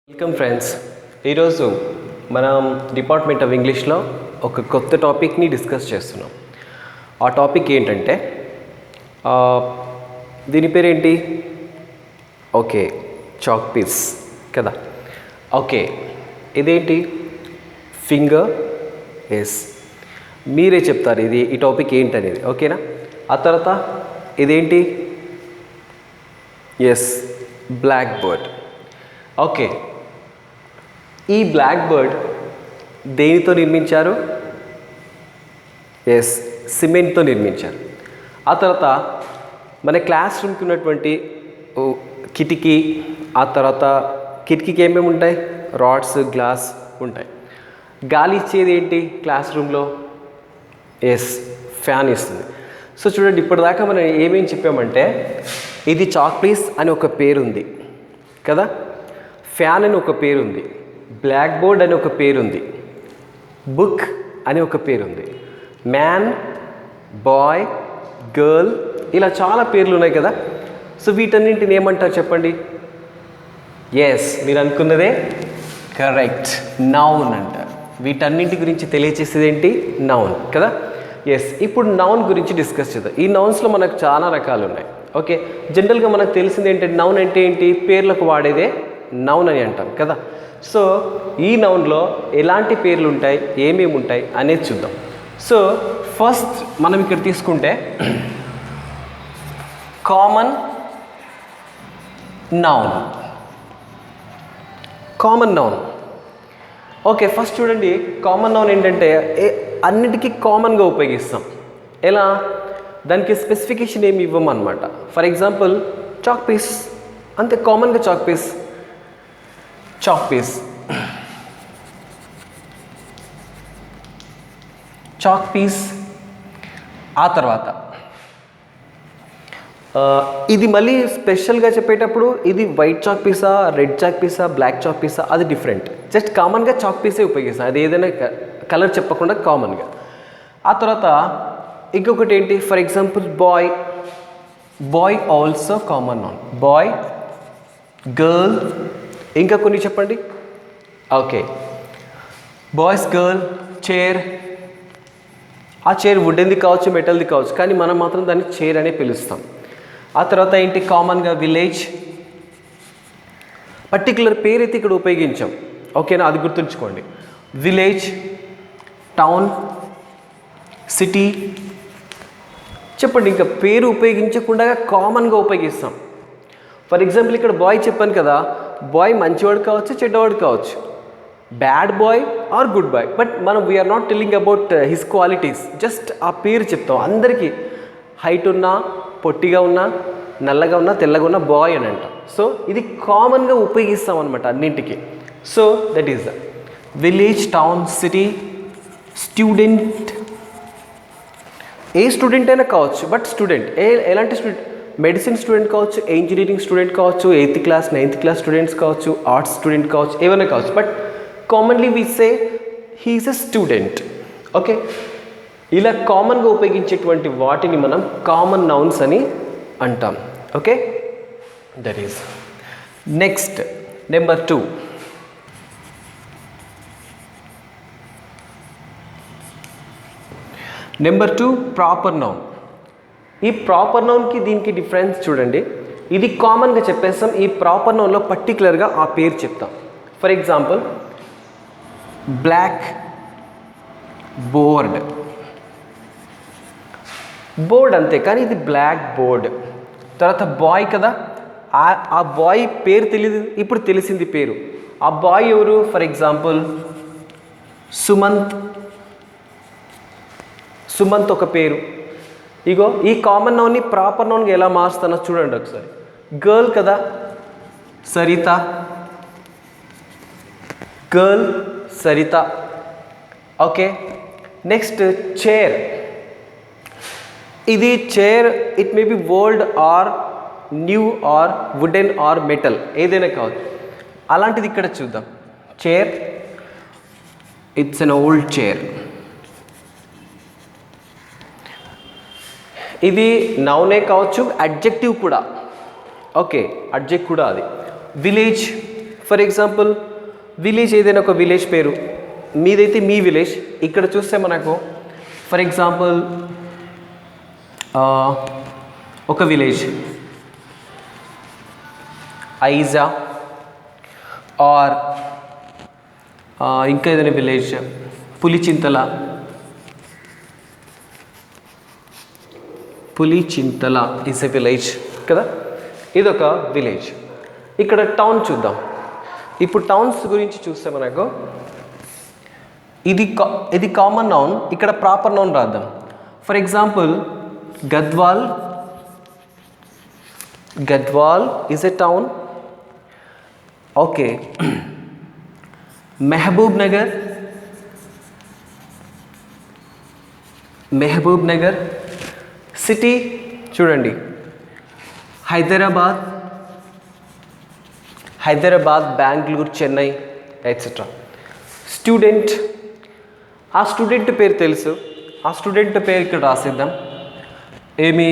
Welcome friends. ఈరోజు మనం department of ఇంగ్లీష్లో ఒక కొత్త టాపిక్ని డిస్కస్ చేస్తున్నాం. ఆ టాపిక్ ఏంటంటే దీని పేరేంటి? ఓకే, చాక్ పీస్ కదా. ఓకే, ఇదేంటి? ఫింగర్. ఎస్, మీరే చెప్తారు ఇది ఈ టాపిక్ ఏంటనేది, ఓకేనా? ఆ తర్వాత ఇదేంటి? Yes, black bird. ఓకే, ఈ బ్లాక్ బర్డ్ దేనితో నిర్మించారు? ఎస్, సిమెంట్తో నిర్మించారు. ఆ తర్వాత మన క్లాస్ రూమ్కి ఉన్నటువంటి కిటికీ, ఆ తర్వాత కిటికీకి ఏమేమి ఉంటాయి? రాడ్స్, గ్లాస్ ఉంటాయి. గాలి ఇచ్చేది ఏంటి క్లాస్ రూమ్లో? ఎస్, ఫ్యాన్ ఇస్తుంది. సో చూడండి, ఇప్పటిదాకా మనం ఏమేమి చెప్పామంటే ఇది చాక్ పీస్ అని ఒక పేరుంది కదా, ఫ్యాన్ అని ఒక పేరుంది, బ్లాక్ బోర్డ్ అని ఒక పేరుంది, బుక్ అని ఒక పేరుంది, మ్యాన్, బాయ్, గర్ల్, ఇలా చాలా పేర్లు ఉన్నాయి కదా. సో వీటన్నింటిని ఏమంటారు చెప్పండి? ఎస్, మీరు అనుకున్నదే కరెక్ట్, నౌన్ అంటారు. వీటన్నింటి గురించి తెలియచేసేది ఏంటి? నౌన్ కదా. ఎస్, ఇప్పుడు నౌన్ గురించి డిస్కస్ చేద్దాం. ఈ నౌన్స్లో మనకు చాలా రకాలు ఉన్నాయి. ఓకే, జనరల్గా మనకు తెలిసింది ఏంటంటే నౌన్ అంటే ఏంటి? పేర్లకు వాడేదే నౌన్ అని అంటాం కదా. సో ఈ నౌన్లో ఎలాంటి పేర్లు ఉంటాయి, ఏమేమి ఉంటాయి అనేది చూద్దాం. సో ఫస్ట్ మనం ఇక్కడ తీసుకుంటే common noun. Common noun. Okay, first చూడండి, కామన్ నౌన్ ఏంటంటే అన్నిటికీ కామన్గా ఉపయోగిస్తాం. ఎలా? దానికి స్పెసిఫికేషన్ ఏమి ఇవ్వమన్నమాట. ఫర్ ఎగ్జాంపుల్ చాక్ పీస్, అంతే, కామన్గా chalk piece, chalk piece, chalk piece. ఆ తర్వాత ఇది మళ్ళీ స్పెషల్గా చెప్పేటప్పుడు ఇది వైట్ చాక్ పీసా, రెడ్ చాక్ పీసా, బ్లాక్ చాక్ పీసా, అది డిఫరెంట్. జస్ట్ కామన్గా చాక్ పీసే ఉపయోగిస్తాం, అది ఏదైనా కలర్ చెప్పకుండా కామన్గా. ఆ తర్వాత ఇంకొకటి ఏంటి? For example boy, boy also common noun, boy, girl. ఇంకా కొన్ని చెప్పండి. Okay, boys, girl, chair. ఆ చైర్ వుడెన్ది కావచ్చు, మెటల్ది కావచ్చు, కానీ మనం మాత్రం దాన్ని చైర్ అనే పిలుస్తాం. ఆ తర్వాత ఏంటి? కామన్గా విలేజ్. పర్టికులర్ పేరు అయితే ఇక్కడ ఉపయోగించాం, ఓకేనా? అది గుర్తుంచుకోండి. Village, town, city. చెప్పండి, ఇంకా పేరు ఉపయోగించకుండా కామన్గా ఉపయోగిస్తాం. ఫర్ ఎగ్జాంపుల్ ఇక్కడ బాయ్ చెప్పాను కదా, బాయ్ మంచివాడు కావచ్చు, చెడ్డవాడు కావచ్చు, bad boy or good boy, but మనం we are not telling about his qualities, just ఆ పేరు చెప్తాం. అందరికీ హైట్ ఉన్నా, పొట్టిగా ఉన్నా, నల్లగా ఉన్నా, తెల్లగా ఉన్నా బాయ్ అని అంటాం. సో ఇది కామన్గా ఉపయోగిస్తాం అనమాట అన్నింటికి. So that is village, town, city. Student, ఏ స్టూడెంట్ అయినా కావచ్చు, బట్ స్టూడెంట్ ఎలాంటి స్టూడెంట్? మెడిసిన్ స్టూడెంట్ కావచ్చు, ఇంజనీరింగ్ స్టూడెంట్ కావచ్చు, 8th class 9th class students కావచ్చు, ఆర్ట్స్ స్టూడెంట్ కావచ్చు, ఏమైనా కావచ్చు, but commonly we say he is a student. Okay, ఇలా కామన్గా ఉపయోగించేటువంటి వాటిని మనం కామన్ నౌన్స్ అని అంటాం. Okay, that is. Next number 2. Number 2 proper noun. ఈ ప్రాపర్ నౌన్కి దీనికి డిఫరెన్స్ చూడండి. ఇది కామన్గా చెప్పేస్తాం, ఈ ప్రాపర్ నౌన్లో పర్టికులర్గా ఆ పేరు చెప్తాం. For example blackboard, board అంతే, కానీ ఇది బ్లాక్ బోర్డ్. తర్వాత బాయ్ కదా, ఆ బాయ్ పేరు తెలియదు, ఇప్పుడు తెలిసింది పేరు. ఆ బాయ్ ఎవరు? For example Sumanth. సుమంత్ ఒక పేరు. ఇగో ఈ కామన్ నౌన్ని ప్రాపర్ నౌన్గా ఎలా మారుస్తానో చూడండి ఒకసారి. గర్ల్ కదా, Saritha, girl, Saritha. Okay, next chair. ఇది chair, it may be old or new or wooden or metal, ఏదైనా కావచ్చు. అలాంటిది ఇక్కడ చూద్దాం. Chair, it's an old chair. ఇది నౌనే కావచ్చు, అడ్జెక్టివ్ కూడా. ఓకే, అడ్జెక్టివ్ కూడా అది. విలేజ్, ఫర్ ఎగ్జాంపుల్ విలేజ్ ఏదైనా ఒక విలేజ్ పేరు, మీదైతే మీ విలేజ్. ఇక్కడ చూస్తే మనకు ఫర్ ఎగ్జాంపుల్ ఒక విలేజ్ ఐజా ఆర్ ఇంకా ఏదైనా village Pulichintala is a village కదా, ఇదొక విలేజ్. ఇక్కడ టౌన్ చూద్దాం. ఇప్పుడు టౌన్స్ గురించి చూస్తే మనకు ఇది కామన్ నౌన్, ఇక్కడ ప్రాపర్ నౌన్ రాద్దాం. For example Gadwal is a town. Okay, Mahabubnagar city చూడండి, హైదరాబాద్, బెంగళూరు, చెన్నై ఎట్సెట్రా. స్టూడెంట్, ఆ స్టూడెంట్ పేరు తెలుసు, ఆ స్టూడెంట్ పేరు ఇక్కడ రాసిద్దాం. ఏమి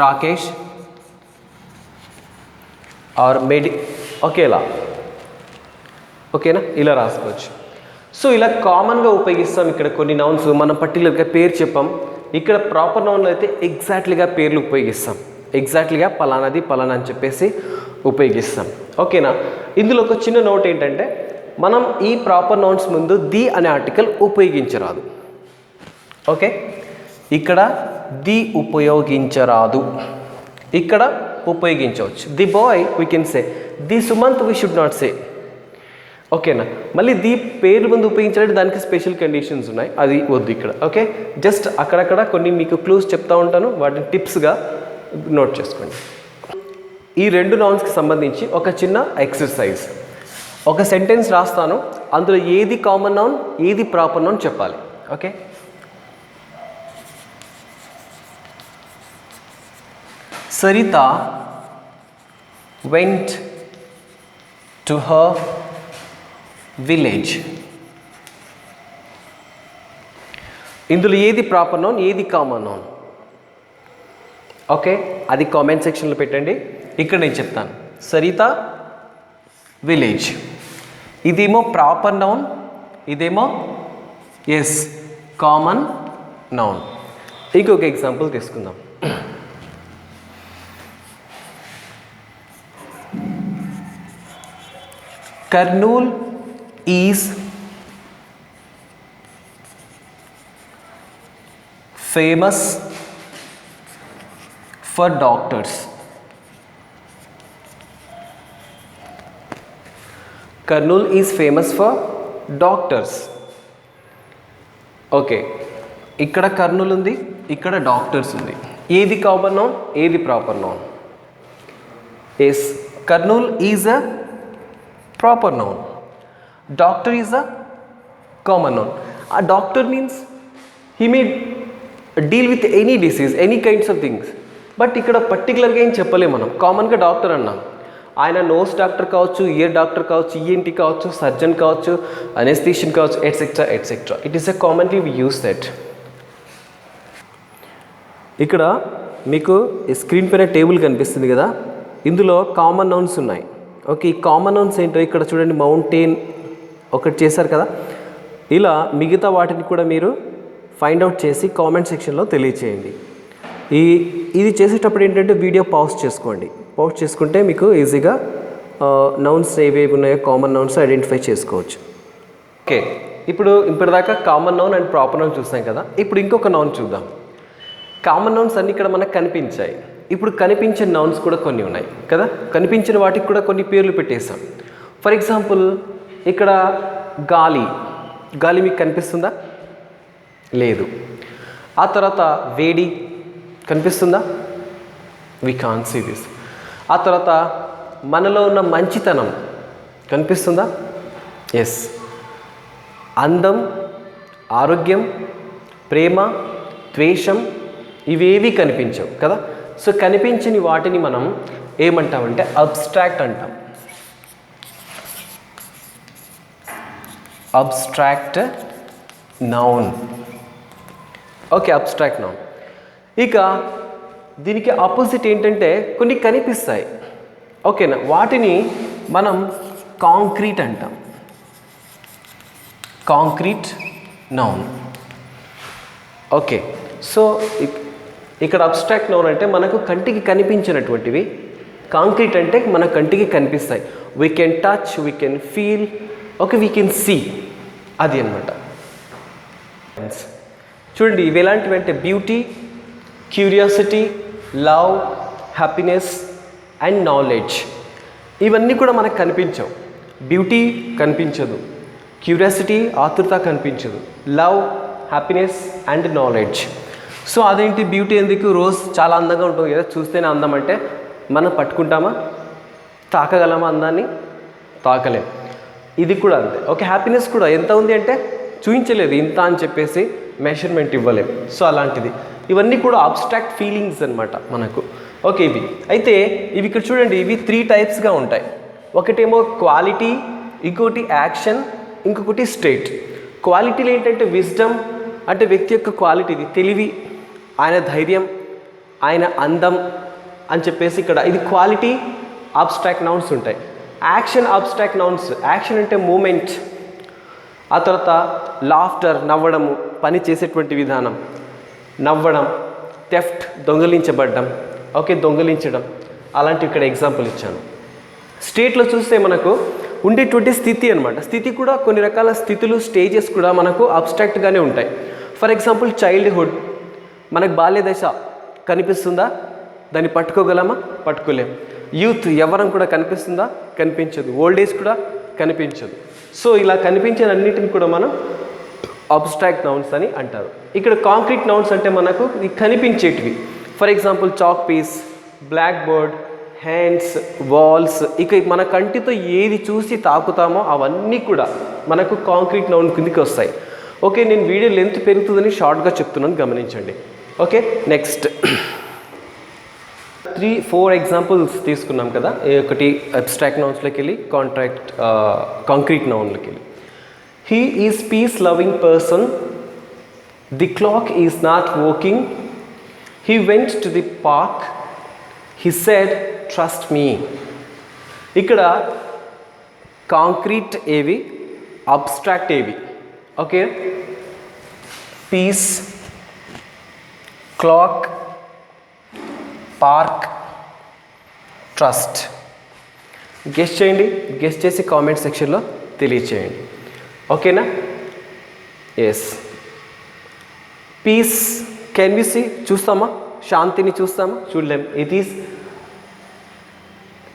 రాకేష్ ఆర్ ఒకేలా, ఓకేనా, ఇలా రాసుకోవచ్చు. సో ఇలా కామన్గా ఉపయోగిస్తాం. ఇక్కడ కొన్ని నౌన్స్ మనం పర్టికులర్గా పేరు చెప్పాం. ఇక్కడ ప్రాపర్ నౌన్లో అయితే ఎగ్జాక్ట్లీగా పేర్లు ఉపయోగిస్తాం, ఎగ్జాక్ట్లీగా పలానాది పలానా అని చెప్పేసి ఉపయోగిస్తాం. ఓకేనా. ఇందులో ఒక చిన్న నోట్ ఏంటంటే, మనం ఈ ప్రాపర్ నౌన్స్ ముందు ది అనే ఆర్టికల్ ఉపయోగించరాదు. ఓకే, ఇక్కడ ది ఉపయోగించరాదు, ఇక్కడ ఉపయోగించవచ్చు. The bye we can say, the Sumanth we should not say. ఓకేనా. మళ్ళీ ది పేరు ముందు ఉపయోగించాలంటే దానికి స్పెషల్ కండిషన్స్ ఉన్నాయి, అది వద్దు ఇక్కడ. ఓకే, జస్ట్ అక్కడక్కడ కొన్ని మీకు క్లూస్ చెప్తా ఉంటాను, వాటిని టిప్స్గా నోట్ చేసుకోండి. ఈ రెండు నౌన్స్కి సంబంధించి ఒక చిన్న ఎక్సర్సైజ్. ఒక సెంటెన్స్ రాస్తాను, అందులో ఏది కామన్ నౌన్ ఏది ప్రాపర్ నౌన్ చెప్పాలి. Okay, Sarita went to her village. ఇందులో ఏది ప్రాపర్ నౌన్ ఏది కామన్ నౌన్? ఓకే, అది కామెంట్ సెక్షన్లో పెట్టండి. ఇక్కడ నేను చెప్తాను. సరిత విలేజ్, ఇదేమో ప్రాపర్ నౌన్, ఇదేమో ఎస్ కామన్ నౌన్. ఇంకొక ఎగ్జాంపుల్ తీసుకుందాం. Kurnool is famous for doctors. Kurnool is famous for doctors. Okay, ఇక్కడ కర్నూల్ ఉంది, ఇక్కడ డాక్టర్స్ ఉంది. ఏది కామన్ నౌన్ ఏది proper noun? Yes, Kurnool is a proper noun, doctor is a common noun. ఆ doctor means he may deal with any disease, any kinds of things. But ఇక్కడ పర్టికులర్గా ఏం చెప్పలేము మనం, కామన్గా డాక్టర్ అన్నాం. ఆయన నోస్ డాక్టర్ కావచ్చు, ఇయర్ డాక్టర్ కావచ్చు, ఈఎన్టీ కావచ్చు, సర్జన్ కావచ్చు, అనెస్థీషియన్ కావచ్చు, et cetera et cetera. It is a commonly we use that. ఇక్కడ మీకు స్క్రీన్ పైన టేబుల్ కనిపిస్తుంది కదా, ఇందులో కామన్ నౌన్స్ ఉన్నాయి. ఓకే, ఈ కామన్ నౌన్స్ ఏంటో ఇక్కడ చూడండి. మౌంటైన్ ఒకటి చేశారు కదా, ఇలా మిగతా వాటిని కూడా మీరు ఫైండ్ అవుట్ చేసి కామెంట్ సెక్షన్లో తెలియచేయండి. ఇది చేసేటప్పుడు ఏంటంటే వీడియో పాజ్ చేసుకోండి. పాజ్ చేసుకుంటే మీకు ఈజీగా నౌన్స్ ఏవేవి ఉన్నాయో కామన్ నౌన్స్ ఐడెంటిఫై చేసుకోవచ్చు. ఓకే, ఇప్పటిదాకా common noun and proper noun చూసాం కదా. ఇప్పుడు ఇంకొక నౌన్ చూద్దాం. కామన్ నౌన్స్ అన్నీ ఇక్కడ మనకు కనిపించాయి. ఇప్పుడు కనిపించే నౌన్స్ కూడా కొన్ని ఉన్నాయి కదా, కనిపించిన వాటికి కూడా కొన్ని పేర్లు పెట్టేశాం. ఫర్ ఎగ్జాంపుల్ ఇక్కడ గాలి, గాలి మీకు కనిపిస్తుందా? లేదు. ఆ తర్వాత వేడి కనిపిస్తుందా? We can't see this. ఆ తర్వాత మనలో ఉన్న మంచితనం కనిపిస్తుందా? ఎస్. అందం, ఆరోగ్యం, ప్రేమ, ద్వేషం ఇవేవి కనిపించవు కదా. సో కనిపించని వాటిని మనం ఏమంటామంటే అబ్స్ట్రాక్ట్ అంటాం. Abstract noun. Okay, abstract noun. ఇక దీనికి ఆపోజిట్ ఏంటంటే కొన్ని కనిపిస్తాయి. ఓకేనా, వాటిని మనం కాంక్రీట్ అంటాం. Concrete noun. ఓకే, సో ఇక్కడ అబ్స్ట్రాక్ట్ నౌన్ అంటే మనకు కంటికి కనిపించినటువంటివి. కాంక్రీట్ అంటే మన కంటికి కనిపిస్తాయి. We can touch, we can feel, okay, we can see, అది అనమాట. చూడండి ఇవి ఎలాంటివి అంటే beauty, curiosity, love, happiness and knowledge. ఇవన్నీ కూడా మనకు కనిపించవు. బ్యూటీ కనిపించదు, క్యూరియాసిటీ ఆతృత కనిపించదు, love, happiness and knowledge. So అదేంటి బ్యూటీ ఎందుకు? రోజ్ చాలా అందంగా ఉంటుంది కదా, చూస్తేనే అందం అంటే మనం పట్టుకుంటామా, తాకగలమా అందాన్ని? తాకలేం. ఇది కూడా అంతే. ఓకే, హ్యాపీనెస్ కూడా ఎంత ఉంది అంటే చూపించలేదు ఇంత అని చెప్పేసి మెజర్మెంట్ ఇవ్వలేము. సో అలాంటిది ఇవన్నీ కూడా అబ్స్ట్రాక్ట్ ఫీలింగ్స్ అనమాట మనకు. ఓకే, ఇవి అయితే ఇవి ఇక్కడ చూడండి, ఇవి 3 టైప్స్గా ఉంటాయి. ఒకటేమో క్వాలిటీ, ఇంకొకటి యాక్షన్, ఇంకొకటి స్టేట్. క్వాలిటీలు ఏంటంటే విజ్డమ్ అంటే వ్యక్తి యొక్క క్వాలిటీ, ఇది తెలివి, ఆయన ధైర్యం, ఆయన అందం అని చెప్పేసి ఇక్కడ ఇది క్వాలిటీ అబ్స్ట్రాక్ట్ నౌన్స్ ఉంటాయి. యాక్షన్ అబ్స్ట్రాక్ట్ నౌన్స్, యాక్షన్ అంటే మూమెంట్, ఆ తర్వాత లాఫ్టర్ నవ్వడము, పని చేసేటువంటి విధానం, నవ్వడం, థెఫ్ట్ దొంగలించబడ్డం, ఓకే, దొంగలించడం, అలాంటి ఇక్కడ ఎగ్జాంపుల్ ఇచ్చాను. స్టేట్లో చూస్తే మనకు ఉండేటువంటి స్థితి అనమాట. స్థితి కూడా కొన్ని రకాల స్థితులు, స్టేజెస్ కూడా మనకు అబ్స్ట్రాక్ట్గానే ఉంటాయి. ఫర్ ఎగ్జాంపుల్ చైల్డ్హుడ్, మనకు బాల్య దశ కనిపిస్తుందా? దాన్ని పట్టుకోగలమా? పట్టుకోలేం. యూత్ యవ్వనం కూడా కనిపిస్తుందా? కనిపించదు. ఓల్డ్ ఏజ్ కూడా కనిపించదు. సో ఇలా కనిపించిన అన్నిటిని కూడా మనం అబ్స్ట్రాక్ట్ నౌన్స్ అని అంటారు. ఇక్కడ కాంక్రీట్ నౌన్స్ అంటే మనకు కనిపించేటివి. For example chalk piece, black board, hands, walls, ఇక మన కంటితో ఏది చూసి తాకుతామో అవన్నీ కూడా మనకు కాంక్రీట్ నౌన్ కిందకి వస్తాయి. ఓకే, నేను వీడియో లెంత్ పెరుగుతుందని షార్ట్గా చెప్తున్నాను, గమనించండి. ఓకే, నెక్స్ట్ 3-4 ఎగ్జాంపుల్స్ తీసుకున్నాం కదా. ఒకటి అబ్స్ట్రాక్ట్ నౌన్స్లోకి వెళ్ళి కాంక్రీట్ నౌన్లోకి వెళ్ళి. He is peace loving person, the clock is not working, he went to the park, he said trust me. ఇక్కడ కాంక్రీట్ ఏవి, అబ్స్ట్రాక్ట్ ఏవి? Okay, peace, clock, park, trust. Guess చేయండి, గెస్ చేసి కామెంట్ సెక్షన్లో తెలియచేయండి. ఓకేనా? Yes, peace can we see, చూస్తామా? శాంతిని చూస్తామా? చూడలేం. ఇట్ ఈస్,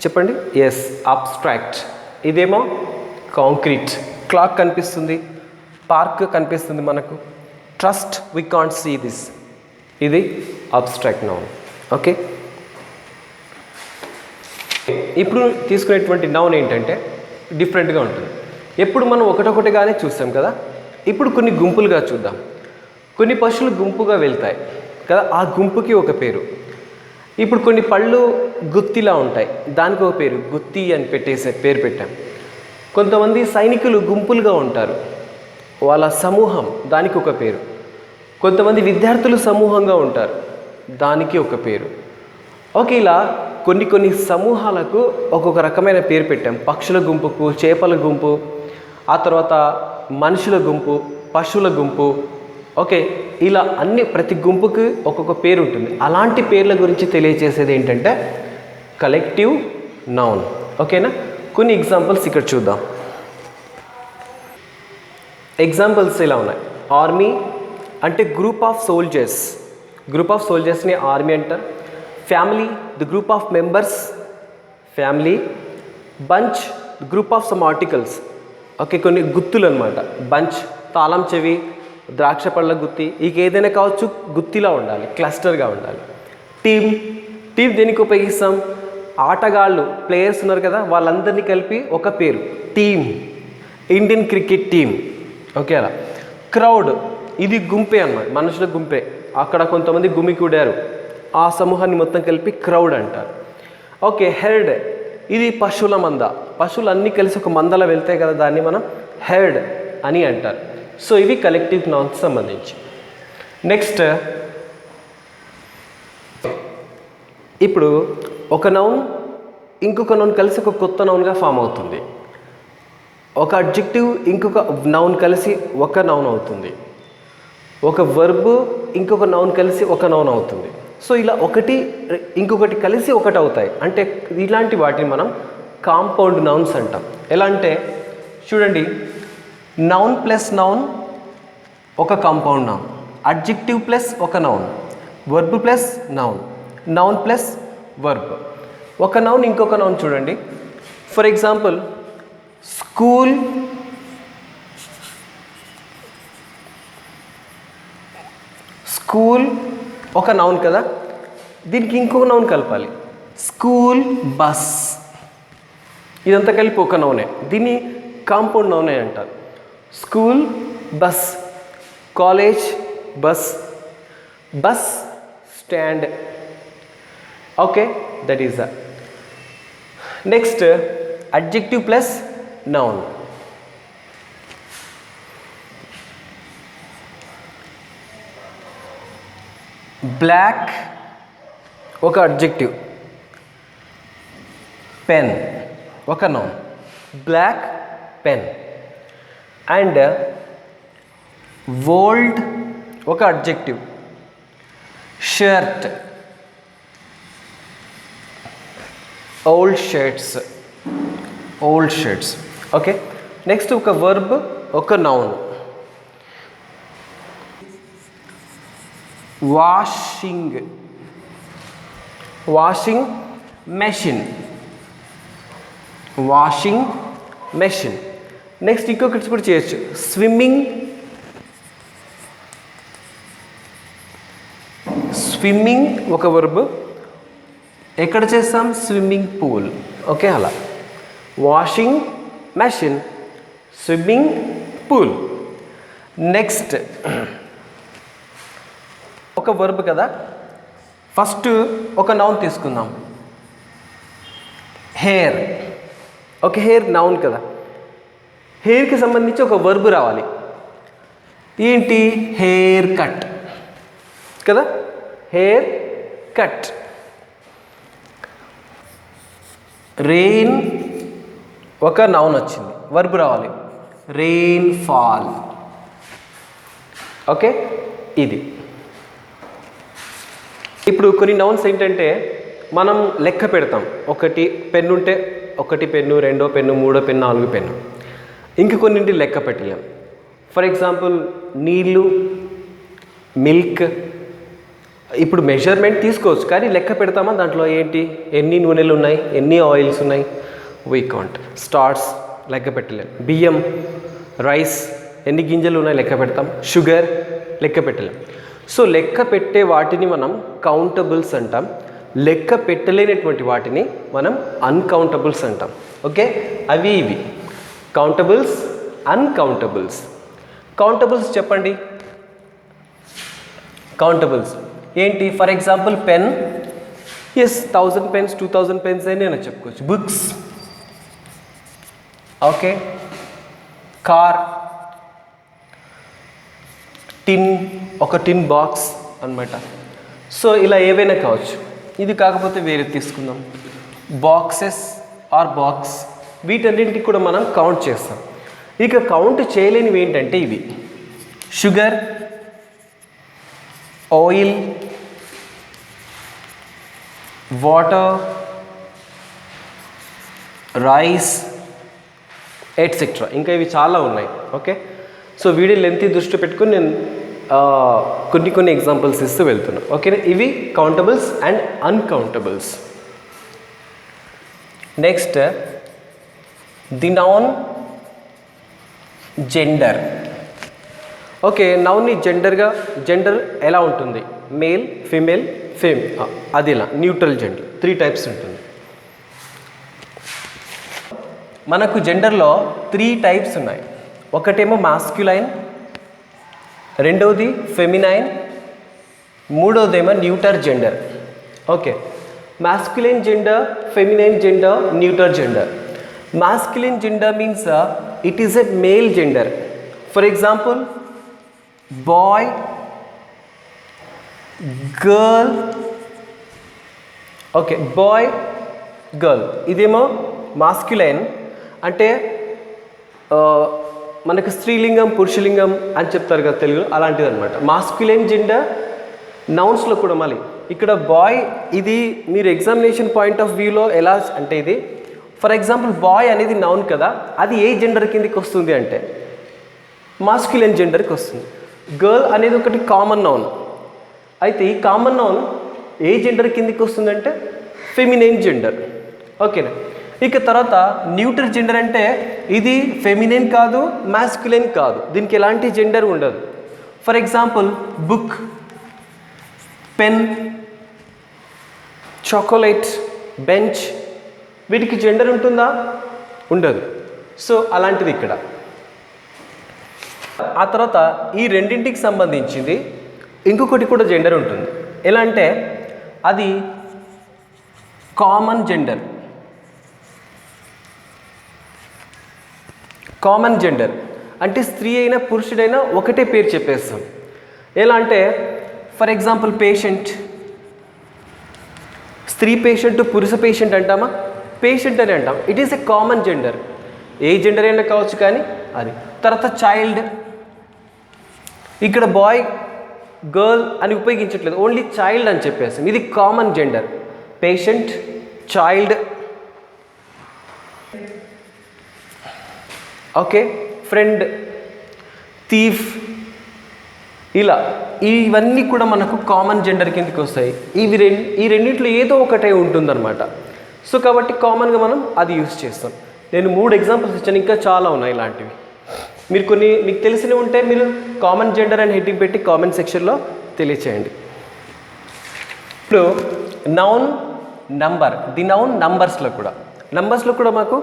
చెప్పండి. Yes, abstract. ఇదేమో కాంక్రీట్. క్లాక్ కనిపిస్తుంది, పార్క్ కనిపిస్తుంది మనకు. Trust we can't see this, ఇది అబ్స్ట్రాక్ట్ నౌన్. ఓకే, ఇప్పుడు తీసుకునేటువంటి నౌన్ ఏంటంటే డిఫరెంట్గా ఉంటుంది. ఎప్పుడు మనం ఒకటొకటిగానే చూస్తాం కదా, ఇప్పుడు కొన్ని గుంపులుగా చూద్దాం. కొన్ని పశువులు గుంపుగా వెళ్తాయి కదా, ఆ గుంపుకి ఒక పేరు. ఇప్పుడు కొన్ని పళ్ళు గుత్తిలా ఉంటాయి, దానికి ఒక పేరు, గుత్తి అని పేరు పెట్టాం. కొంతమంది సైనికులు గుంపులుగా ఉంటారు, వాళ్ళ సమూహం, దానికి ఒక పేరు. కొంతమంది విద్యార్థులు సమూహంగా ఉంటారు, దానికి ఒక పేరు. ఓకే, ఇలా కొన్ని సమూహాలకు ఒక్కొక్క రకమైన పేరు పెట్టాం. పక్షుల గుంపుకు చేపల గుంపు, ఆ తర్వాత మనుషుల గుంపు, పశువుల గుంపు. ఓకే, ఇలా ప్రతి గుంపుకి ఒక్కొక్క పేరు ఉంటుంది. అలాంటి పేర్ల గురించి తెలియజేసేది ఏంటంటే కలెక్టివ్ నౌన్. ఓకేనా? కొన్ని ఎగ్జాంపుల్స్ ఇక్కడ చూద్దాం. ఎగ్జాంపుల్స్ ఇలా ఉన్నాయి. ఆర్మీ అంటే group of soldiers, group of సోల్జర్స్ని ఆర్మీ అంటారు. Family, the group of members, family. Bunch, group of some articles. Okay, కొన్ని గుత్తులు అనమాట. బంచ్, తాళం చెవి, ద్రాక్ష పళ్ళ గుత్తి, ఇక ఏదైనా కావచ్చు, గుత్తిలా ఉండాలి, క్లస్టర్గా ఉండాలి. టీమ్, టీం దేనికి ఉపయోగిస్తాం? ఆటగాళ్ళు, ప్లేయర్స్ ఉన్నారు కదా, వాళ్ళందరినీ కలిపి ఒక పేరు, team. Indian cricket team. Okay, అలా. క్రౌడ్, ఇది గుంపే అన్నమాట, మనుషుల గుంపే. అక్కడ కొంతమంది గుమికూడారు, ఆ సమూహాన్ని మొత్తం కలిపి క్రౌడ్ అంటారు. ఓకే, హెర్డ్, ఇది పశువుల మంద, పశువులు అన్నీ కలిసి ఒక మందలో వెళ్తాయి కదా, దాన్ని మనం హెర్డ్ అని అంటారు. సో ఇవి కలెక్టివ్ నౌన్స్ సంబంధించి. నెక్స్ట్, ఇప్పుడు ఒక నౌన్ ఇంకొక నౌన్ కలిసి ఒక కొత్త నౌన్గా ఫామ్ అవుతుంది. ఒక అడ్జెక్టివ్ ఇంకొక నౌన్ కలిసి ఒక నౌన్ అవుతుంది, ఒక వర్బ్ ఇంకొక నౌన్ కలిసి ఒక నౌన్ అవుతుంది. సో ఇలా ఒకటి ఇంకొకటి కలిసి ఒకటి అవుతాయి. అంటే ఇలాంటి వాటిని మనం కాంపౌండ్ నౌన్స్ అంటాం. ఎలా అంటే చూడండి, నౌన్ ప్లస్ నౌన్ ఒక కాంపౌండ్ నౌన్, అడ్జెక్టివ్ ప్లస్ ఒక noun, verb plus noun, noun plus verb. ఒక నౌన్ ఇంకొక నౌన్ చూడండి. ఫర్ ఎగ్జాంపుల్ స్కూల్, స్కూల్ ఒక నౌన్ కదా, దీనికి ఇంకొక నౌన్ కలపాలి, స్కూల్ బస్. ఇదంతా కలిపి ఒక నౌనే, దీన్ని కాంపౌండ్ నౌనే అంటారు. School bus, college bus, bus stand. Okay, that is the next adjective plus noun. Black ఒక అడ్జెక్టివ్, పెన్ ఒక noun, black pen. And old ఒక adjective, shirt, old shirts, old shirts. Okay, next ఒక verb ఒక noun, washing, washing machine, washing machine. Next ఇంకొకటి కూడా చేయొచ్చు, swimming, swimming ఒక verb, ఎక్కడ చేస్తాం, స్విమ్మింగ్ పూల్. ఓకే, అలా washing machine, swimming pool. Next ఒక వర్బ్ కదా, ఫస్ట్ ఒక నౌన్ తీసుకుందాం, హెయిర్. ఓకే, హెయిర్ నౌన్ కదా, హెయిర్కి సంబంధించి ఒక వర్బ్ రావాలి. ఏంటి, హెయిర్ కట్ కదా, హెయిర్ కట్. రెయిన్ ఒక నౌన్ వచ్చింది, వర్బ్ రావాలి, రెయిన్ ఫాల్. ఓకే, ఇది. ఇప్పుడు కొన్ని నౌన్స్ ఏంటంటే మనం లెక్క పెడతాం, ఒకటి పెన్ను ఉంటే ఒకటి పెన్ను, రెండో పెన్ను, మూడో పెన్ను, నాలుగు పెన్ను. ఇంక కొన్నింటి లెక్క పెట్టలేం. ఫర్ ఎగ్జాంపుల్ నీళ్ళు, మిల్క్. ఇప్పుడు మెజర్మెంట్ తీసుకోవచ్చు కానీ లెక్క పెడతామా, దాంట్లో ఏంటి, ఎన్ని నూనెలు ఉన్నాయి, ఎన్ని ఆయిల్స్ ఉన్నాయి, వీ కాంట్. స్టార్స్ లెక్క పెట్టలేం. బియ్యం, రైస్ ఎన్ని గింజలు ఉన్నాయి లెక్క పెడతాం, షుగర్ లెక్క పెట్టలేం. సో లెక్క పెట్టే వాటిని మనం కౌంటబుల్స్ అంటాం, లెక్క పెట్టలేనటువంటి వాటిని మనం అన్కౌంటబుల్స్ అంటాం. ఓకే, అవి ఇవి కౌంటబుల్స్, అన్కౌంటబుల్స్. కౌంటబుల్స్ చెప్పండి, కౌంటబుల్స్ ఏంటి. For example pen, yes 1000 pens, 2000 pens అని నేను చెప్పుకోవచ్చు. Books, okay. కార్, టిన్, ఒక టిన్ బాక్స్ అన్నమాట. సో ఇలా ఏవైనా కావచ్చు. ఇది కాకపోతే వేరే తీసుకుందాం, బాక్సెస్ ఆర్ బాక్స్. వీటన్నింటికి కూడా మనం కౌంట్ చేస్తాం. ఇక కౌంట్ చేయలేనివి ఏంటంటే ఇవి, sugar, oil, water, rice etcetera. ఇంకా ఇవి చాలా ఉన్నాయి. ఓకే, సో వీడియో లెంత్ దృష్టి పెట్టుకుని నేను కొన్ని ఎగ్జాంపుల్స్ ఇస్తూ వెళ్తున్నాను. ఓకేనా, ఇవి countables and uncountables. Next the noun gender. Okay, నౌన్ని జెండర్ ఎలా ఉంటుంది, మేల్, ఫీమేల్, అది ఇలా న్యూట్రల్ జెండర్ 3 టైప్స్ ఉంటుంది. మనకు జెండర్లో 3 టైప్స్ ఉన్నాయి. ఒకటేమో మాస్క్యులైన్, రెండవది ఫెమినైన్, మూడవదేమో neuter gender. Okay, masculine gender, feminine gender, neuter gender. Masculine gender means it is a male gender. For example, boy, girl. Okay, boy, girl. ఇదేమో masculine అంటే మనకు స్త్రీలింగం పురుషలింగం అని చెప్తారు కదా తెలుగులో, అలాంటిది అనమాట. మాస్క్యులైన్ జెండర్ నౌన్స్లో కూడా మళ్ళీ ఇక్కడ బాయ్, ఇది మీరు ఎగ్జామినేషన్ పాయింట్ ఆఫ్ వ్యూలో ఎలా అంటే, ఇది ఫర్ ఎగ్జాంపుల్ బాయ్ అనేది నౌన్ కదా, అది ఏ జెండర్ కిందకి వస్తుంది అంటే మాస్క్యులైన్ జెండర్కి వస్తుంది. గర్ల్ అనేది ఒకటి కామన్ నౌన్, అయితే ఈ కామన్ నౌన్ ఏ జెండర్ కిందకి వస్తుందంటే ఫెమినైన్ జెండర్. ఓకేనా. ఇక తర్వాత న్యూట్రల్ జెండర్ అంటే ఇది ఫెమినైన్ కాదు, మాస్క్యులైన్ కాదు, దీనికి ఎలాంటి జెండర్ ఉండదు. For example book, pen, chocolate, bench, వీటికి జెండర్ ఉంటుందా? ఉండదు. సో అలాంటిది ఇక్కడ. ఆ తర్వాత ఈ రెండింటికి సంబంధించింది ఇంకొకటి కూడా జెండర్ ఉంటుంది. ఎలా అంటే అది కామన్ జెండర్. కామన్ జెండర్ అంటే స్త్రీ అయినా పురుషుడైనా ఒకటే పేరు చెప్పేస్తాం. ఎలా అంటే ఫర్ ఎగ్జాంపుల్ పేషెంట్, స్త్రీ పేషెంట్ పురుష పేషెంట్ అంటామా? పేషెంట్ అని అంటాం. It is a common gender, A gender అయినా కావచ్చు కానీ అది. తర్వాత చైల్డ్, ఇక్కడ బాయ్ గర్ల్ అని ఉపయోగించట్లేదు, ఓన్లీ చైల్డ్ అని చెప్పేస్తాం. ఇది common gender. Patient, child, okay, friend, thief, ఇలా ఇవన్నీ కూడా మనకు కామన్ జెండర్ కిందకి వస్తాయి. ఈ రెండింటిలో ఏదో ఒకటే ఉంటుందన్నమాట. సో కాబట్టి కామన్గా మనం అది యూజ్ చేస్తాం. నేను 3 ఎగ్జాంపుల్స్ ఇచ్చాను, ఇంకా చాలా ఉన్నాయి ఇలాంటివి. మీరు కొన్ని మీకు తెలిసినవి ఉంటే మీరు కామన్ జెండర్ అని హెడ్డింగ్ పెట్టి కామెంట్ సెక్షన్లో తెలియచేయండి. ఇప్పుడు నౌన్, నంబర్. ది నౌన్ నంబర్స్లో కూడా మాకు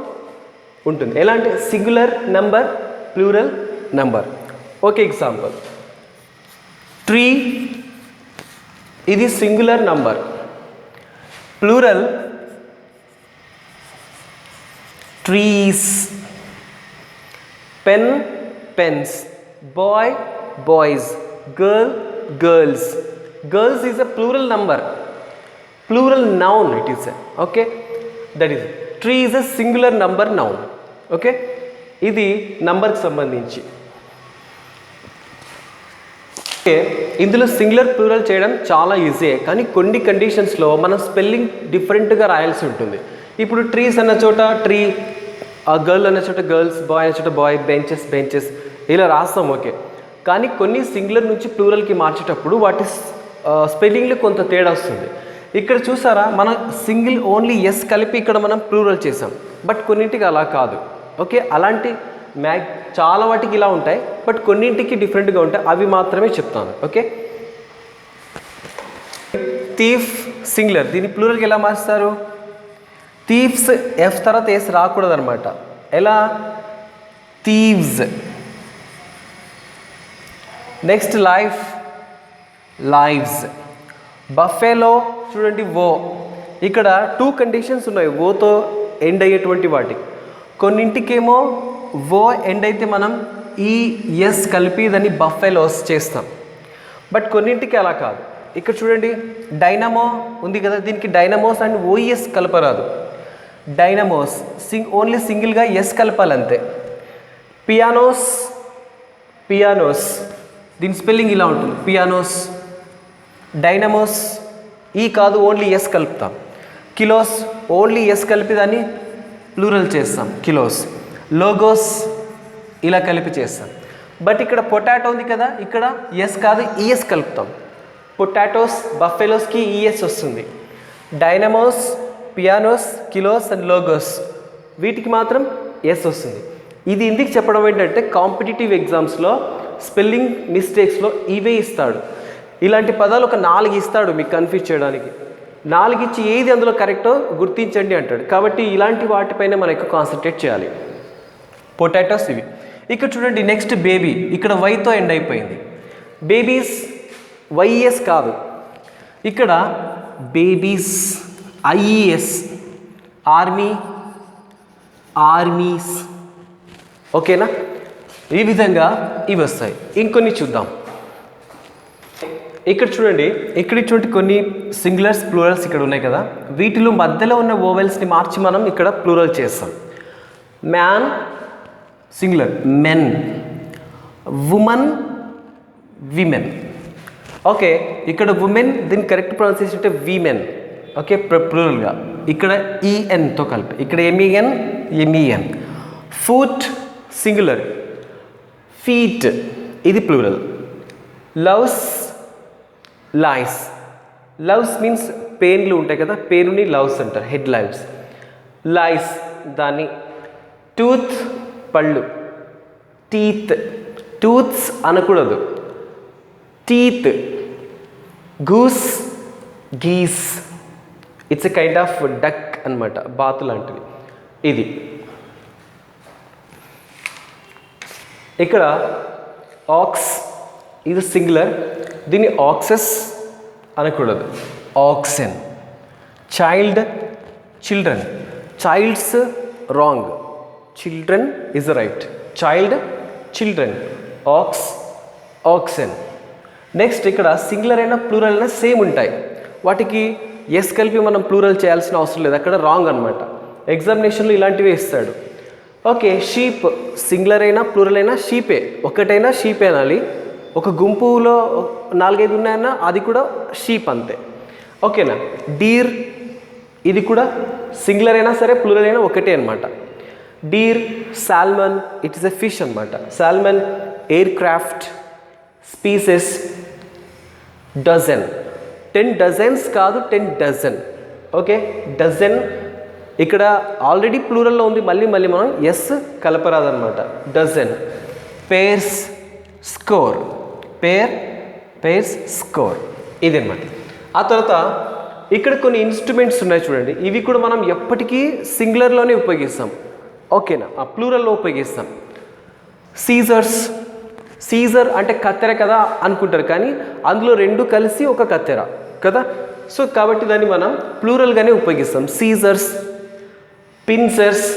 ఉంటుంది. ఎలా అంటే singular number, plural number. Okay, example tree, ఇది singular number. Plural trees. Pen, pens. Boy, boys. Girl, girls. Girls is a plural number, plural noun it is. Okay, that is. Tree is a singular number noun. Okay, ఇది నంబర్కి సంబంధించి. Okay, ఇందులో singular plural చేయడం చాలా easy, కానీ కొన్ని కండిషన్స్లో మనం స్పెల్లింగ్ డిఫరెంట్గా రాయాల్సి ఉంటుంది. ఇప్పుడు ట్రీస్ అన్న చోట ట్రీ, గర్ల్ అన్న చోట గర్ల్స్, బాయ్ అన్న చోట బాయ్, బెంచెస్ బెంచెస్ ఇలా రాస్తాం. ఓకే, కానీ కొన్ని సింగులర్ నుంచి ప్లూరల్కి మార్చేటప్పుడు వాటి స్పెల్లింగ్లో కొంత తేడా వస్తుంది. ఇక్కడ చూసారా, మనం సింగిల్ ఓన్లీ ఎస్ కలిపి ఇక్కడ మనం ప్లూరల్ చేసాం, బట్ కొన్నింటికి అలా కాదు. ఓకే, అలాంటి చాలా వాటికి ఇలా ఉంటాయి, బట్ కొన్నింటికి డిఫరెంట్గా ఉంటాయి, అవి మాత్రమే చెప్తాను. ఓకే, థీఫ్ సింగులర్, దీన్ని ప్లూరల్కి ఎలా మారుస్తారు? థీఫ్స్, ఎఫ్ తర్వాత ఎస్ రాకూడదు అనమాట. ఎలా? Thieves. Next life, lives. Buffalo చూడండి, ఓ. ఇక్కడ 2 కండిషన్స్ ఉన్నాయి ఓతో ఎండ్ అయ్యేటువంటి వాటికి. కొన్నింటికేమో ఓ ఎండ్ అయితే మనం ఈ ఎస్ కలిపి దాన్ని బఫెలోస్ చేస్తాం, బట్ కొన్నింటికి అలా కాదు. ఇక్కడ చూడండి, డైనమో ఉంది కదా, దీనికి డైనమోస్ అండ్ ఓఎస్ కలపరాదు. డైనమోస్ ఓన్లీ సింగిల్గా ఎస్ కలపాలంతే. పియానోస్, పియానోస్, దీని స్పెల్లింగ్ ఇలా ఉంటుంది, పియానోస్. డైనమోస్ ఈ కాదు, ఓన్లీ ఎస్ కలుపుతాం. కిలోస్ ఓన్లీ ఎస్ కలిపి దాన్ని ప్లూరల్ చేస్తాం, కిలోస్. లోగోస్ ఇలా కలిపి చేస్తాం. బట్ ఇక్కడ పొటాటో ఉంది కదా, ఇక్కడ ఎస్ కాదు ఈఎస్ కలుపుతాం. పొటాటోస్, బఫెలోస్కి ఈఎస్ వస్తుంది. Dynamos, pianos, kilos and logos వీటికి మాత్రం ఎస్ వస్తుంది. ఇది ఎందుకు చెప్పడం ఏంటంటే కాంపిటేటివ్ ఎగ్జామ్స్లో స్పెల్లింగ్ మిస్టేక్స్లో ఇవే ఇస్తాడు. ఇలాంటి పదాలు ఒక 4 ఇస్తాడు మీకు కన్ఫ్యూజ్ చేయడానికి. 4 ఇచ్చి ఏది అందులో కరెక్టో గుర్తించండి అంటాడు. కాబట్టి ఇలాంటి వాటిపైన మనం ఎక్కువ కాన్సన్ట్రేట్ చేయాలి. పొటాటోస్ ఇవి. ఇక్కడ చూడండి, నెక్స్ట్ బేబీ, ఇక్కడ వైతో ఎండ్ అయిపోయింది. బేబీస్ వైఎస్ కాదు, ఇక్కడ బేబీస్ ఐఈఎస్. Army, armies. ఓకేనా, ఈ విధంగా ఇవి వస్తాయి. ఇంకొన్ని చూద్దాం. ఇక్కడ చూడండి, ఇక్కడ ఇటువంటి కొన్ని సింగులర్స్ ప్లూరల్స్ ఇక్కడ ఉన్నాయి కదా, వీటిలో మధ్యలో ఉన్న ఓవెల్స్ని మార్చి మనం ఇక్కడ ప్లూరల్ చేస్తాం. Man, singular men, woman women. Okay, ఇక్కడ ఉమెన్ దీని కరెక్ట్ ప్రొనౌన్సియేషన్ అంటే విమెన్. ఓకే, ప్లూరల్గా ఇక్కడ ఈఎన్తో కలిపి, ఇక్కడ ఎంఈఎన్. ఫుట్ సింగులర్, ఫీట్ ఇది plural. Louse lice, louse means పెయిన్లు ఉంటాయి కదా, పెయిన్ని లవ్స్ అంటారు, హెడ్ లైవ్స్. లైస్ దాన్ని. టూత్ పళ్ళు, టీత్, టూత్స్ అనకూడదు, teeth. Goose geese, it's a kind of duck అనమాట, బాతు లాంటిది ఇది. ఇక్కడ ఆక్స్ ఇది సింగులర్, దీన్ని ఆక్సెస్ అనకూడదు, oxen. Child children, childs wrong, children is right. Child children, ox oxen. Next ఇక్కడ సింగులర్ అయినా ప్లూరల్ అయినా సేమ్ ఉంటాయి, వాటికి ఎస్ కలిపి మనం ప్లూరల్ చేయాల్సిన అవసరం లేదు, అక్కడ రాంగ్ అనమాట. ఎగ్జామినేషన్లో ఇలాంటివి ఇస్తాడు. ఓకే, షీప్ సింగులర్ అయినా ప్లూరల్ అయినా షీపే, ఒకటైనా షీపే అనాలి. ఒక గుంపులో 4-5 ఉన్నాయన్నా అది కూడా షీప్ అంతే. ఓకేనా. డీర్ ఇది కూడా సింగులర్ అయినా సరే ప్లూరల్ అయినా ఒకటే అనమాట. Deer. Salmon it is a fish అనమాట, salmon. Aircraft, species. Dozen 10 dozens కాదు 10 డజన్. ఓకే, డజన్ ఇక్కడ ఆల్రెడీ ప్లూరల్లో ఉంది, మళ్ళీ మనం ఎస్ కలపరాదనమాట. Dozen. Pairs score, pairs score ఇది అనమాట. ఆ తర్వాత ఇక్కడ కొన్ని ఇన్స్ట్రుమెంట్స్ ఉన్నాయి చూడండి, ఇవి కూడా మనం ఎప్పటికీ సింగులర్లోనే ఉపయోగిస్తాం. ఓకేనా, ఆ ప్లూరల్లో ఉపయోగిస్తాం. సీజర్స్, సీజర్ అంటే కత్తెర కదా అనుకుంటారు, కానీ అందులో 2 కలిసి ఒక కత్తెర కదా, సో కాబట్టి దాన్ని మనం ప్లూరల్గానే ఉపయోగిస్తాం. సీజర్స్. పిన్సర్స్.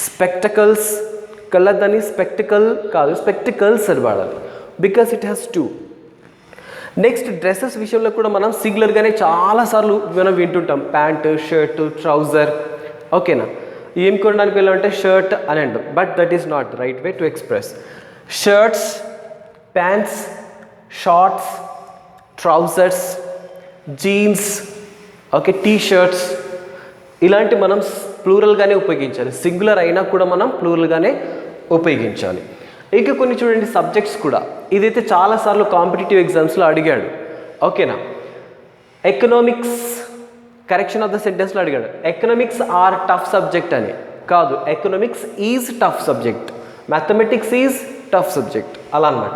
స్పెక్టకల్స్, కళ్ళద్దాన్ని స్పెక్టికల్ కాదు స్పెక్టికల్స్ అని వాడాలి, because it has 2. Next dresses విషయంలో కూడా మనం సింగులర్గానే చాలాసార్లు మనం వింటుంటాం. Pant, shirt, trouser. ఓకేనా, ఏం కొనడానికి వెళ్ళామంటే షర్ట్ అని అంటాం, but that is not right way to express. Shirts, pants, shorts, trousers, jeans. Okay, T shirts. ఇలాంటి మనం ప్లూరల్గానే ఉపయోగించాలి, సింగులర్ అయినా కూడా మనం ప్లూరల్గానే ఉపయోగించాలి. ఇంకా కొన్ని చూడండి సబ్జెక్ట్స్ కూడా, ఇదైతే చాలాసార్లు కాంపిటేటివ్ ఎగ్జామ్స్లో అడిగాడు. ఓకేనా. ఎకనామిక్స్ కరెక్షన్ ఆఫ్ ద సెంటెన్స్లో అడిగాడు, ఎకనామిక్స్ ఆర్ టఫ్ సబ్జెక్ట్ అని కాదు, economics is tough subject, mathematics is tough subject అలా అనమాట.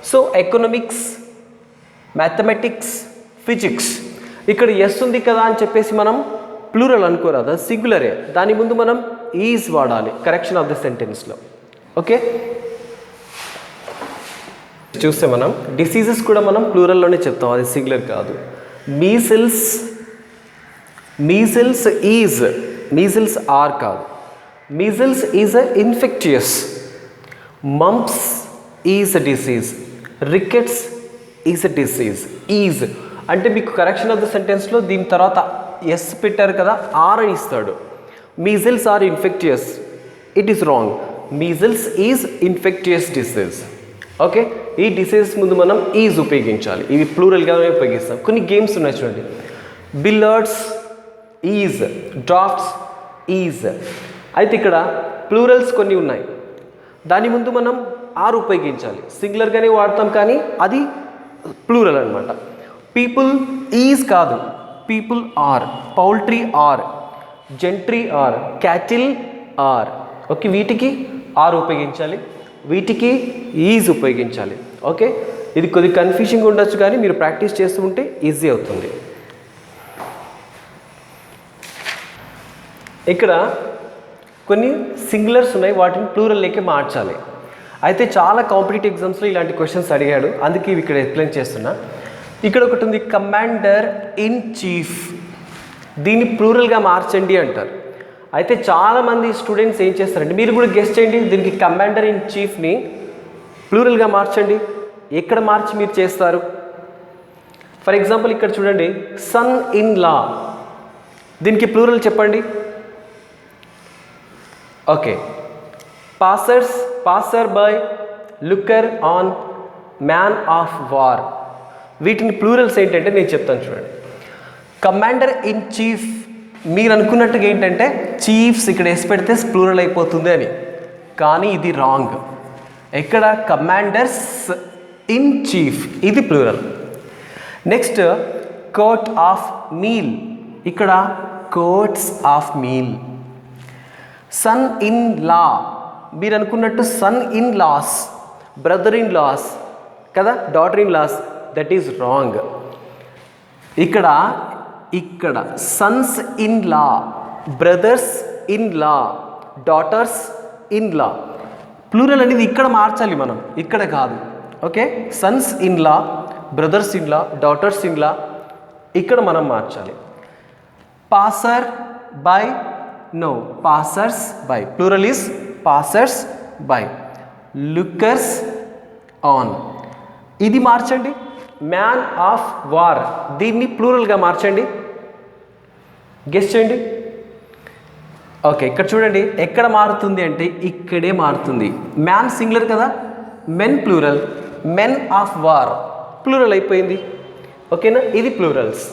So economics, mathematics, physics. ఇక్కడ ఎస్ ఉంది కదా అని చెప్పేసి మనం ప్లూరల్ అనుకోరాదు, సింగులరే, దాని ముందు మనం ఈజ్ వాడాలి కరెక్షన్ ఆఫ్ ద సెంటెన్స్లో. ఓకే, చూస్తే మనం డిసీజెస్ కూడా మనం ప్లూరల్లోనే చెప్తాం, అది సింగులర్ కాదు. Measles, measles is, measles are కాదు, measles is a infectious. Mumps is a disease, rickets is a disease. Is అంటే మీకు కరెక్షన్ ఆఫ్ ద సెంటెన్స్లో దీని తర్వాత ఎస్ పెట్టారు కదా, ఆర్ అని ఇస్తాడు. Measles are infectious, it is wrong. Measles is infectious disease. Okay, ఈ డిసీజ్ ముందు మనం ఈజ్ ఉపయోగించాలి, ఇవి ప్లూరల్గానే ఉపయోగిస్తాం. కొన్ని గేమ్స్ ఉన్నాయి చూడండి, బిల్లియర్డ్స్ ఈజ్, డ్రాఫ్ట్స్ ఈజ్. అయితే ఇక్కడ ప్లూరల్స్ కొన్ని ఉన్నాయి, దాని ముందు మనం ఆర్ ఉపయోగించాలి, సింగులర్గానే వాడతాం కానీ అది ప్లూరల్ అనమాట. పీపుల్ ఈజ్ కాదు, people are. Poultry are, gentry are, cattle are. Okay, వీటికి ఆర్ ఉపయోగించాలి, వీటికి ఈజ్ ఉపయోగించాలి. ఓకే, ఇది కొద్దిగా కన్ఫ్యూజింగ్ ఉండొచ్చు కానీ మీరు ప్రాక్టీస్ చేస్తూ ఉంటే ఈజీ అవుతుంది. ఇక్కడ కొన్ని సింగులర్స్ ఉన్నాయి, వాటిని ప్లూరల్లోకి మార్చాలి. అయితే చాలా కాంపిటేటివ్ ఎగ్జామ్స్లో ఇలాంటి క్వశ్చన్స్ అడిగాడు, అందుకే ఇవి ఇక్కడ ఎక్స్ప్లెయిన్ చేస్తున్నా. ఇక్కడ ఒకటి ఉంది, కమాండర్ ఇన్ చీఫ్, దీన్ని ప్లూరల్గా మార్చండి అంటారు. అయితే చాలామంది స్టూడెంట్స్ ఏం చేస్తారంటే, మీరు కూడా గెస్ చేయండి, దీనికి కమాండర్ ఇన్ చీఫ్ని ప్లూరల్గా మార్చండి, ఎక్కడ మార్చి మీరు చేస్తారు? ఫర్ ఎగ్జాంపుల్ ఇక్కడ చూడండి, సన్ ఇన్ లా, దీనికి ప్లూరల్ చెప్పండి. Okay, passers passer by, looker on, man of war. వీటిని ప్లూరల్స్ ఏంటంటే నేను చెప్తాను చూడండి. కమాండర్ ఇన్ చీఫ్, మీరు అనుకున్నట్టుగా ఏంటంటే చీఫ్స్ ఇక్కడ వేసి పెడితే ప్లూరల్ అయిపోతుంది అని, కానీ ఇది రాంగ్. ఎక్కడ కమాండర్స్ ఇన్ చీఫ్ ఇది plural. Next court of meal, ఇక్కడ courts of meal. Son in law, మీరు అనుకున్నట్టు son in laws, brother in laws కదా, daughter in laws, that is wrong. ఇక్కడ sons in law, brothers in law, daughters in law. Plural అనేది ఇక్కడ మార్చాలి మనం, ఇక్కడ కాదు. Okay, sons in law, brothers in law, daughters in law, ఇక్కడ మనం మార్చాలి. Passer by, no, passers by, plural is passers by. Lookers on, ఇది మార్చండి. మ్యాన్ ఆఫ్ వార్, దీన్ని ప్లూరల్గా మార్చండి, గెస్ చేయండి. ఓకే, ఇక్కడ చూడండి ఎక్కడ మారుతుంది అంటే ఇక్కడే మారుతుంది. మ్యాన్ సింగులర్ కదా, men plural, men of war plural అయిపోయింది. ఓకేనా, ఇది ప్లూరల్స్.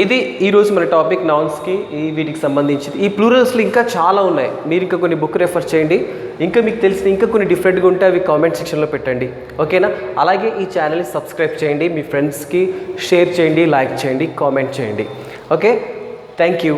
ఇది ఈరోజు మన టాపిక్ నౌన్స్కి వీటికి సంబంధించింది. ఈ ప్లూరల్స్లో ఇంకా చాలా ఉన్నాయి, మీరు ఇంకా కొన్ని బుక్ రెఫర్ చేయండి. ఇంకా మీకు తెలిసిన ఇంకా కొన్ని డిఫరెంట్గా ఉంటే అవి కామెంట్ సెక్షన్లో పెట్టండి. ఓకేనా, అలాగే ఈ ఛానల్ని సబ్స్క్రైబ్ చేయండి, మీ ఫ్రెండ్స్కి షేర్ చేయండి, లైక్ చేయండి, కామెంట్ చేయండి. Okay, thank you.